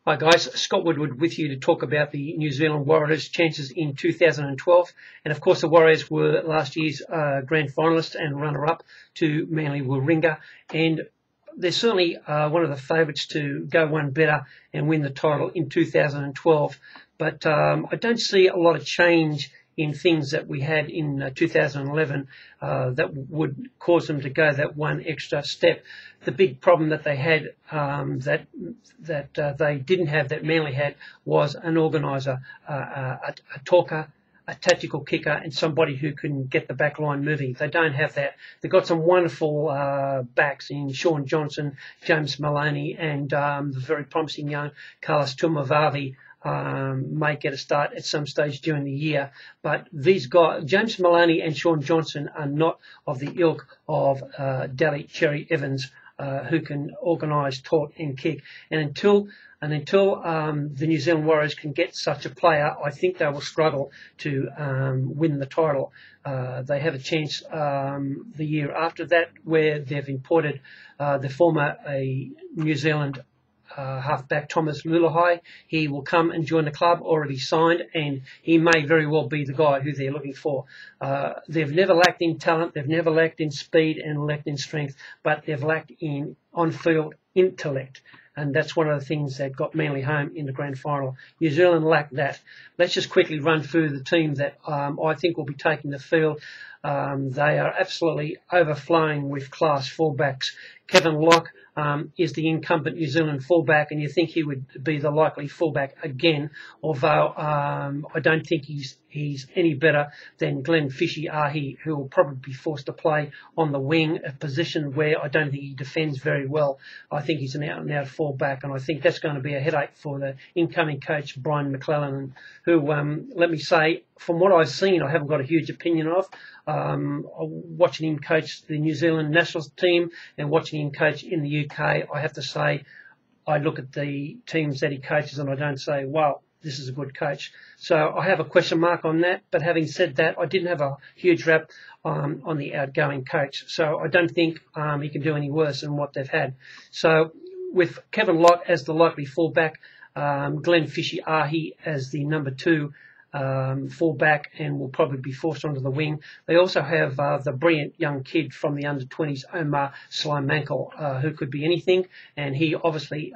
Hi guys, Scott Woodward with you to talk about the New Zealand Warriors' chances in 2012. And of course the Warriors were last year's grand finalists and runner-up to Manly Warringah. And they're certainly one of the favourites to go one better and win the title in 2012. But I don't see a lot of change in things that we had in 2011 that would cause them to go that one extra step. The big problem that they had that they didn't have, that Manly had, was an organiser, a talker, a tactical kicker, and somebody who can get the back line moving. They don't have that. They've got some wonderful backs in Shaun Johnson, James Maloney, and the very promising young Tuimavave. May get a start at some stage during the year, but these guys, James Maloney and Shaun Johnson, are not of the ilk of Daly Cherry Evans, who can organise, talk and kick. And until the New Zealand Warriors can get such a player, I think they will struggle to win the title. They have a chance the year after that, where they've imported the former New Zealand halfback Thomas Leuluai. He will come and join the club, already signed, and he may very well be the guy who they're looking for. They've never lacked in talent, they've never lacked in speed and lacked in strength, but they've lacked in on-field intellect. And that's one of the things that got Manly home in the grand final. New Zealand lacked that. Let's just quickly run through the team that I think will be taking the field. They are absolutely overflowing with class fullbacks. Kevin Locke is the incumbent New Zealand fullback, and you think he would be the likely fullback again, although I don't think he's any better than Glen Fisiiahi, who will probably be forced to play on the wing, a position where I don't think he defends very well. I think he's an out-and-out fullback, and I think that's going to be a headache for the incoming coach, Brian McClellan, who, let me say, from what I've seen, I haven't got a huge opinion of. Watching him coach the New Zealand national team and watching him coach in the UK, I have to say, I look at the teams that he coaches and I don't say, wow, this is a good coach. So I have a question mark on that. But having said that, I didn't have a huge rap on the outgoing coach. So I don't think he can do any worse than what they've had. So with Kevin Locke as the likely fullback, Glen Fisiiahi as the number 2 fullback, and will probably be forced onto the wing. They also have the brilliant young kid from the under-20s, Omar Slaimankhel, who could be anything, and he obviously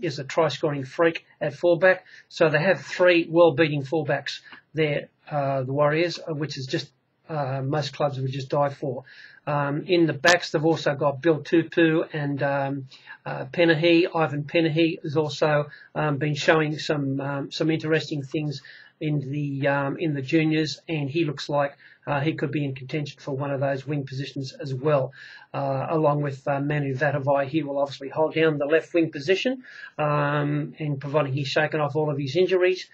is a try-scoring freak at fullback. So they have 3 world-beating fullbacks there, the Warriors, which is just most clubs would just die for. In the backs, they've also got Bill Tupou and Penehe. Ivan Penehe has also been showing some interesting things in the juniors, and he looks like he could be in contention for one of those wing positions as well. Along with Manu Vatuvei, he will obviously hold down the left wing position, and providing he's shaken off all of his injuries,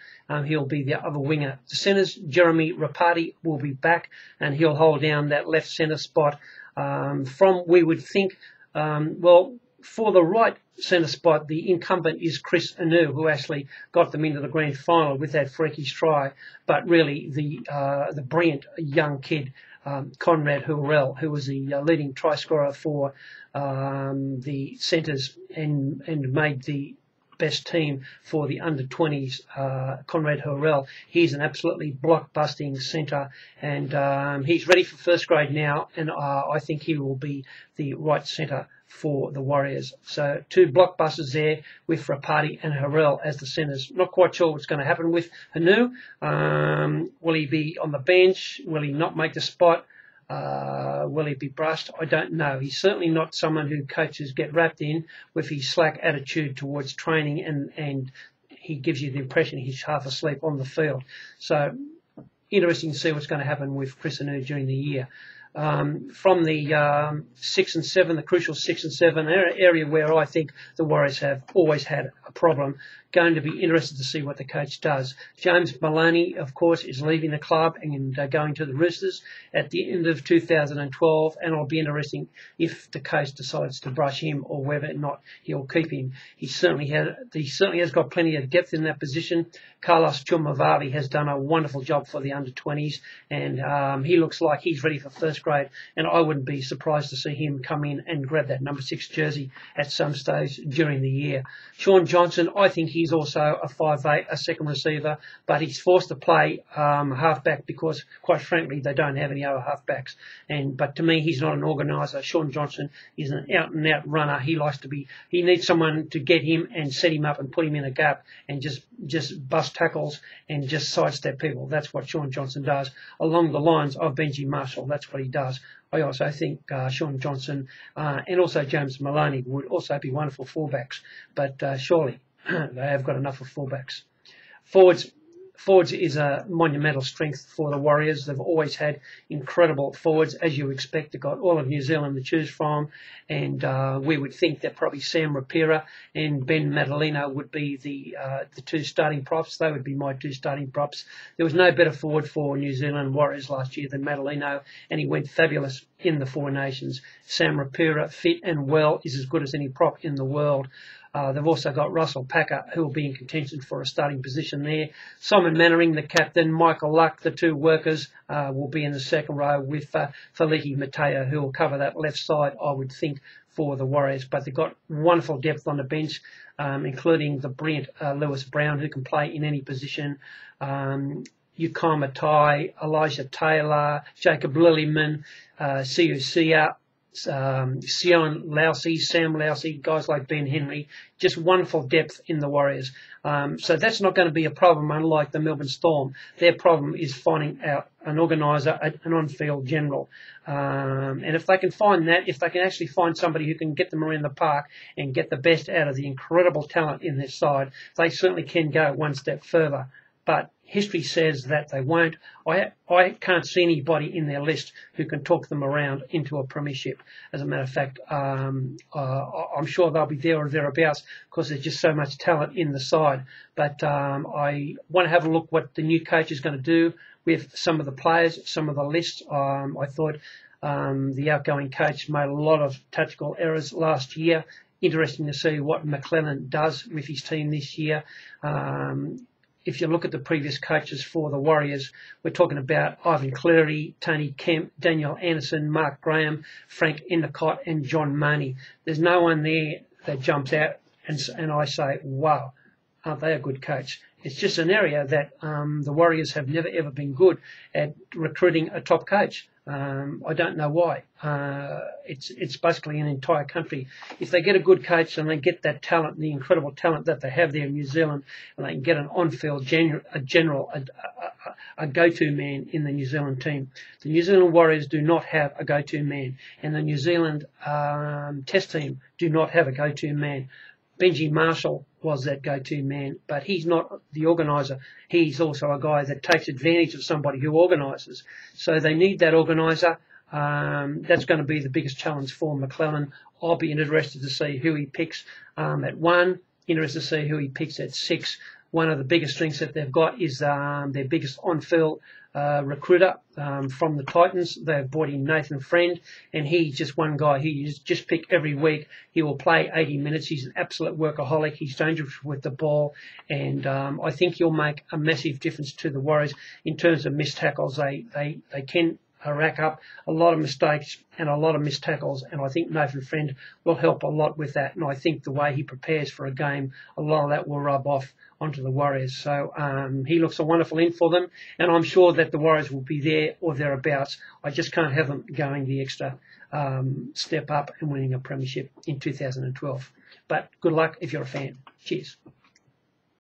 he'll be the other winger. The centres, Jerome Ropati will be back, and he'll hold down that left centre spot. We would think, for the right centre spot, the incumbent is Kris, who actually got them into the grand final with that freakish try. But really, the brilliant young kid, Konrad Hurrell, who was the leading try scorer for the centres and made the best team for the under-20s, Konrad Hurrell. He's an absolutely block-busting centre, and he's ready for first grade now, and I think he will be the right centre for the Warriors. So 2 blockbusters there with Ropati and Hurrell as the centres. Not quite sure what's going to happen with Hanu. Will he be on the bench? Will he not make the spot? Will he be brushed? I don't know. He's certainly not someone who coaches get wrapped in with his slack attitude towards training, and he gives you the impression he's half asleep on the field. So interesting to see what's going to happen with Kris during the year. From the 6 and 7, the crucial 6 and 7 area where I think the Warriors have always had a problem. Going to be interested to see what the coach does. James Maloney, of course, is leaving the club and going to the Roosters at the end of 2012, and it'll be interesting if the coach decides to brush him or whether or not he'll keep him. He certainly has got plenty of depth in that position. Tuimavave has done a wonderful job for the under-20s, and he looks like he's ready for first grade grade, and I wouldn't be surprised to see him come in and grab that number 6 jersey at some stage during the year. Shaun Johnson, I think he's also a 5'8", a second receiver, but he's forced to play halfback because, quite frankly, they don't have any other halfbacks. But to me, he's not an organiser. Shaun Johnson is an out-and-out runner. He needs someone to get him and set him up and put him in a gap and just bust tackles and just sidestep people. That's what Shaun Johnson does, along the lines of Benji Marshall. That's what he does. I also think Shaun Johnson and also James Maloney would also be wonderful fullbacks, but surely they have got enough of fullbacks. Forwards is a monumental strength for the Warriors. They've always had incredible forwards, as you expect. They've got all of New Zealand to choose from, and we would think that probably Sam Rapira and Ben Matulino would be the 2 starting props. They would be my 2 starting props. There was no better forward for New Zealand Warriors last year than Matulino, and he went fabulous in the Four Nations. Sam Rapira, fit and well, is as good as any prop in the world. They've also got Russell Packer, who will be in contention for a starting position there. Simon Mannering, the captain. Michael Luck, the 2 workers, will be in the second row with Feliti Mateo, who will cover that left side, I would think, for the Warriors. But they've got wonderful depth on the bench, including the brilliant Lewis Brown, who can play in any position. Ukuma Tai, Elijah Taylor, Jacob Lillyman, Siua, Sione, Lousi, Sam Lousi, guys like Ben Henry, just wonderful depth in the Warriors. So that's not going to be a problem, unlike the Melbourne Storm. Their problem is finding out an organiser, an on-field general. And if they can find that, if they can actually find somebody who can get them around the park and get the best out of the incredible talent in their side, they certainly can go one step further. But history says that they won't. I can't see anybody in their list who can talk them around into a premiership. As a matter of fact, I'm sure they'll be there or thereabouts because there's just so much talent in the side. But I want to have a look what the new coach is going to do with some of the players, some of the lists. I thought the outgoing coach made a lot of tactical errors last year. Interesting to see what McLennan does with his team this year. If you look at the previous coaches for the Warriors, we're talking about Ivan Cleary, Tony Kemp, Daniel Anderson, Mark Graham, Frank Endicott, and John Marnie. There's no one there that jumps out and I say, wow, aren't they a good coach? It's just an area that the Warriors have never, ever been good at recruiting a top coach. I don't know why. It's basically an entire country. If they get a good coach and they get that talent, the incredible talent that they have there in New Zealand, and they can get an on-field general, a go-to man in the New Zealand team. The New Zealand Warriors do not have a go-to man, and the New Zealand Test team do not have a go-to man. Benji Marshall was that go-to man, but he's not the organiser. He's also a guy that takes advantage of somebody who organises. So they need that organiser. That's going to be the biggest challenge for McLennan. I'll be interested to see who he picks at 1, interested to see who he picks at 6. One of the biggest strengths that they've got is their biggest on-field recruiter from the Titans. They've brought in Nathan Friend, and he's just one guy who you just pick every week. He will play 80 minutes. He's an absolute workaholic. He's dangerous with the ball, and I think he'll make a massive difference to the Warriors in terms of missed tackles. They can rack up a lot of mistakes and a lot of missed tackles, and I think Nathan Friend will help a lot with that. And I think the way he prepares for a game, a lot of that will rub off onto the Warriors. So he looks a wonderful in for them, and I'm sure that the Warriors will be there or thereabouts. I just can't have them going the extra step up and winning a premiership in 2012. But good luck if you're a fan. Cheers.